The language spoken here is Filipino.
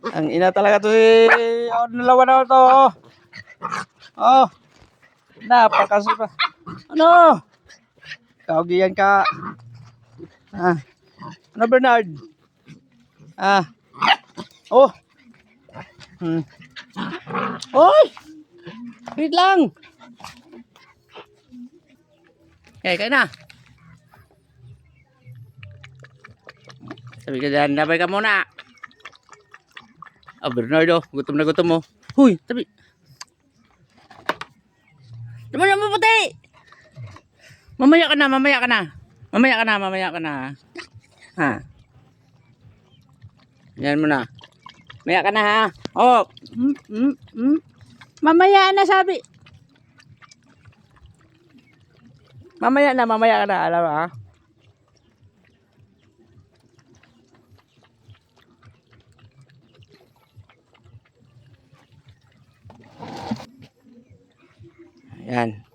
Ang ina talaga to si dalawa na to. Oh. Napakasuka. Ano? Kaugian ka. Ah. Ano Bernard? Ah. Oh. Hmm. Oy! Wait lang. Kaya na. Sabi ka dyan, nabay ka muna. Ah, Bernardo, gutom na gutom mo. Huy, tabi. Naman na maputi! Mamaya ka na, mamaya ka na. Mamaya ka na, mamaya ka na. Ha? Yan mo na. Mamaya ka na ha. Oh. Mamaya na sabi. Mamaya ka na, alam mo ha. Yan.